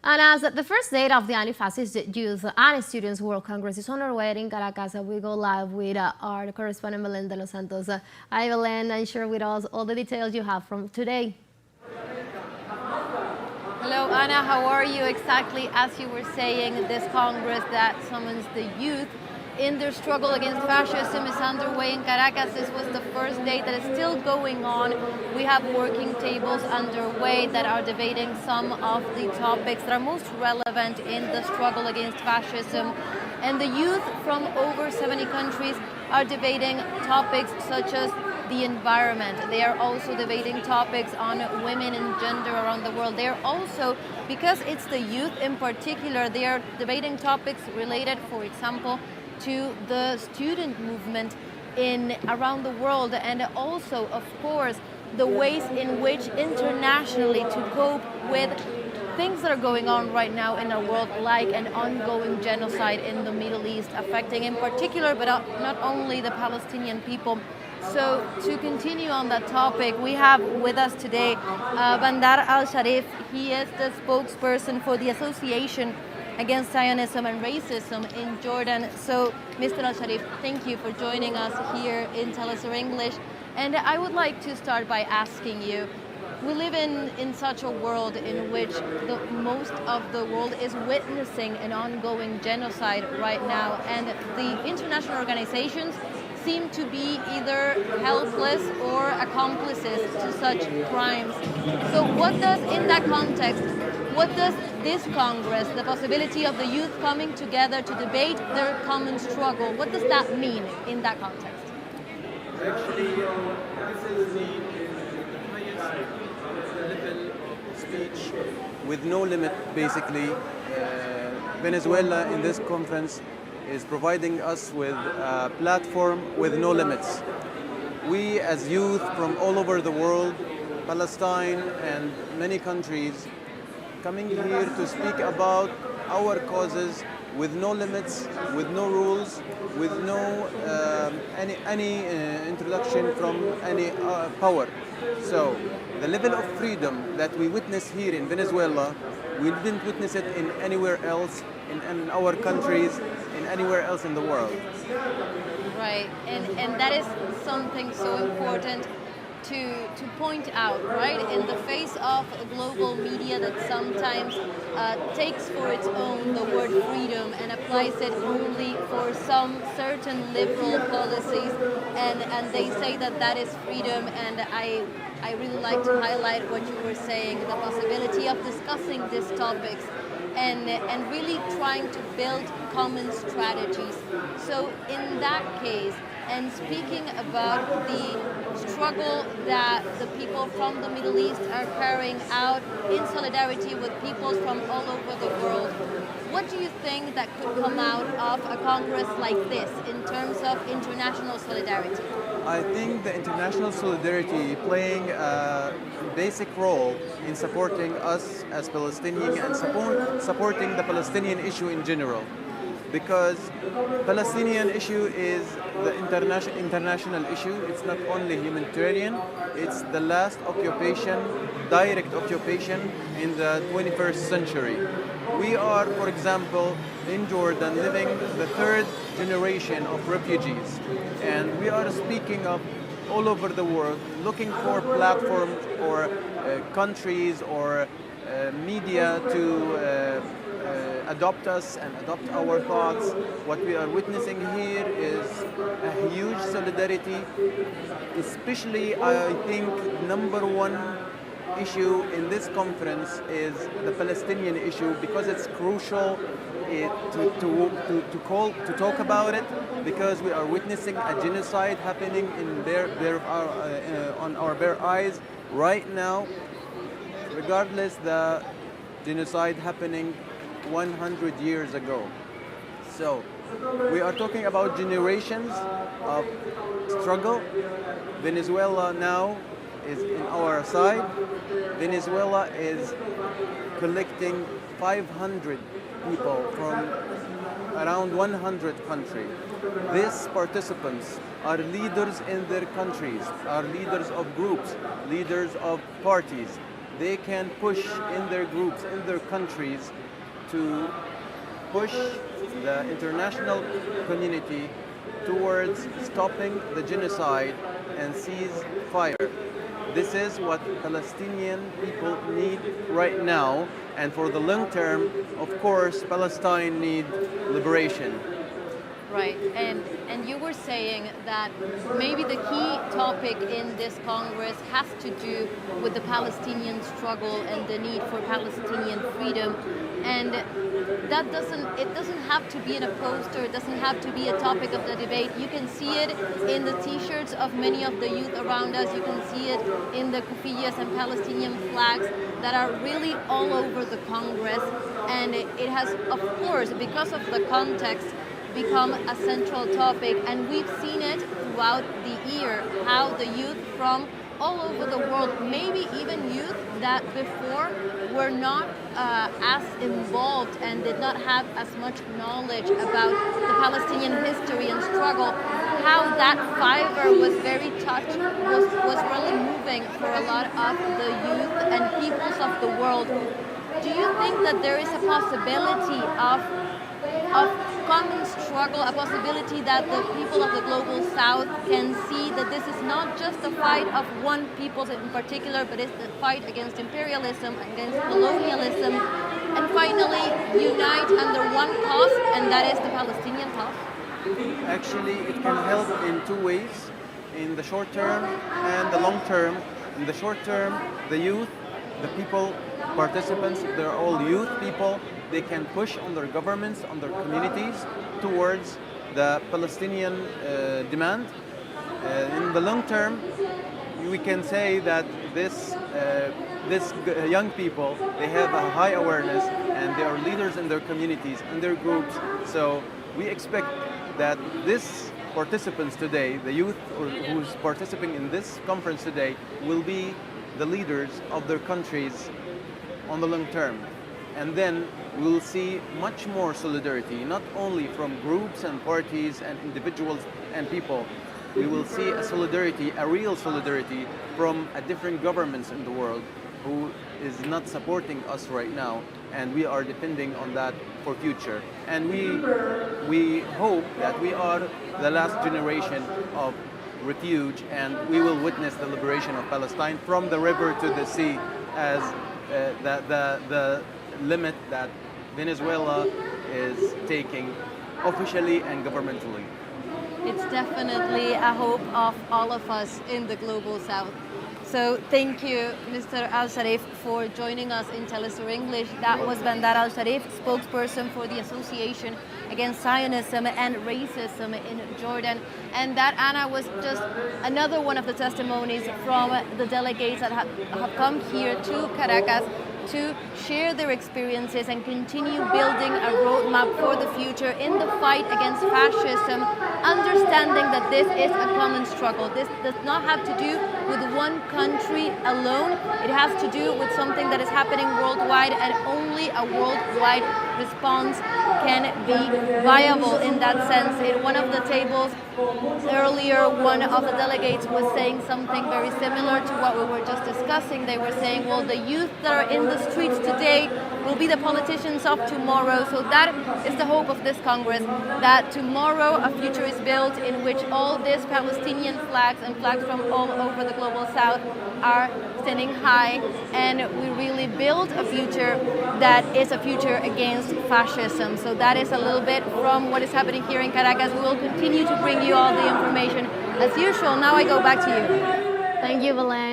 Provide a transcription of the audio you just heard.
And as the first date of the Anti-Fascist Youth and Students World Congress is underway in Caracas, we go live with our correspondent Belen de Santos. Hi Belen, and share with us all the details you have from today. Hello Anna, how are you? Exactly as you were saying, this Congress that summons the youth in their struggle against fascism is underway in Caracas. This was the first day that is still going on. We have working tables underway that are debating some of the topics that are most relevant in the struggle against fascism. And the youth from over 70 countries are debating topics such as the environment. They are also debating topics on women and gender around the world. They are also, because it's the youth in particular, they are debating topics related, for example, to the student movement around the world, and also, of course, the ways in which internationally to cope with things that are going on right now in our world, like an ongoing genocide in the Middle East, affecting in particular, but not only the Palestinian people. So to continue on that topic, we have with us today Bandar Alsharif. He is the spokesperson for the Association Against Zionism and Racism in Jordan. So, Mr. Alsharif, thank you for joining us here in teleSUR English. And I would like to start by asking you, we live in such a world in which most of the world is witnessing an ongoing genocide right now, and the international organizations seem to be either helpless or accomplices to such crimes. So what does, in that context, what does this Congress, the possibility of the youth coming together to debate their common struggle, what does that mean in that context? Actually, this is the highest level of speech with no limit, basically. Venezuela in this conference is providing us with a platform with no limits. We as youth from all over the world, Palestine and many countries, coming here to speak about our causes with no limits, with no rules, with no any introduction from any power. So the level of freedom that we witness here in Venezuela, we didn't witness it in anywhere else, in our countries, in anywhere else in the world. Right, and that is something so important to point out, right? In the face of a global media that sometimes takes for its own the word freedom and applies it only for some certain liberal policies, and they say that that is freedom, and I really like to highlight what you were saying, the possibility of discussing these topics and really trying to build common strategies. So in that case, and speaking about the struggle that the people from the Middle East are carrying out in solidarity with people from all over the world, what do you think that could come out of a Congress like this in terms of international solidarity? I think the international solidarity playing a basic role in supporting us as Palestinians and supporting the Palestinian issue in general. Because Palestinian issue is the international issue. It's not only humanitarian, it's the last occupation, direct occupation in the 21st century. We are, for example, in Jordan living the third generation of refugees, and we are speaking of all over the world, looking for platforms or countries or media to adopt us and adopt our thoughts. What we are witnessing here is a huge solidarity, especially I think number one issue in this conference is the Palestinian issue, because it's crucial to talk about it, because we are witnessing a genocide happening on our bare eyes right now, regardless the genocide happening 100 years ago. So we are talking about generations of struggle. Venezuela now is in our side. Venezuela is collecting 500 people from around 100 countries. These participants are leaders in their countries, are leaders of groups, leaders of parties, they can push in their groups, in their countries, to push the international community towards stopping the genocide and cease fire. This is what Palestinian people need right now, and for the long term, of course, Palestine needs liberation. Right, and you were saying that maybe the key topic in this Congress has to do with the Palestinian struggle and the need for Palestinian freedom, and that doesn't have to be in a poster, it doesn't have to be a topic of the debate. You can see it in the t-shirts of many of the youth around us, you can see it in the kufiyas and Palestinian flags that are really all over the Congress, and it has, of course, because of the context, become a central topic, and we've seen it throughout the year, how the youth from all over the world, maybe even youth that before were not as involved and did not have as much knowledge about the Palestinian history and struggle, how that fiber was very touched, was really moving for a lot of the youth and peoples of the world. Do you think that there is a possibility of common struggle, a possibility that the people of the global south can see that this is not just a fight of one people in particular, but it's the fight against imperialism, against colonialism, and finally unite under one cause, and that is the Palestinian cause? Actually, it can help in two ways, in the short term and the long term. In the short term, the youth, the people, participants, they're all youth people, they can push on their governments, on their communities towards the Palestinian demand. In the long term, we can say that this young people, they have a high awareness and they are leaders in their communities and their groups. So we expect that this participants today, the youth who's participating in this conference today, will be the leaders of their countries on the long term. And then we'll see much more solidarity, not only from groups and parties and individuals and people. We will see a solidarity, a real solidarity from different governments in the world who is not supporting us right now, and we are depending on that for future. And we hope that we are the last generation of refuge, and we will witness the liberation of Palestine from the river to the sea as the limit that Venezuela is taking officially and governmentally. It's definitely a hope of all of us in the global south. So thank you, Mr. Alsharif, for joining us in teleSUR English. That was Bandar Alsharif, spokesperson for the Association Against Zionism and Racism in Jordan. And that, Anna, was just another one of the testimonies from the delegates that have come here to Caracas to share their experiences and continue building a roadmap for the future in the fight against fascism, understanding that this is a common struggle. This does not have to do with one country alone. It has to do with something that is happening worldwide, and only a worldwide response can be viable in that sense. In one of the tables earlier, one of the delegates was saying something very similar to what we were just discussing. They were saying, well, the youth that are in the streets today will be the politicians of tomorrow. So that is the hope of this Congress, that tomorrow a future is built in which all these Palestinian flags and flags from all over the global south are standing high, and we really build a future that is a future against fascism. So that is a little bit from what is happening here in Caracas. We will continue to bring you all the information as usual. Now I go back to you. Thank you, Belen.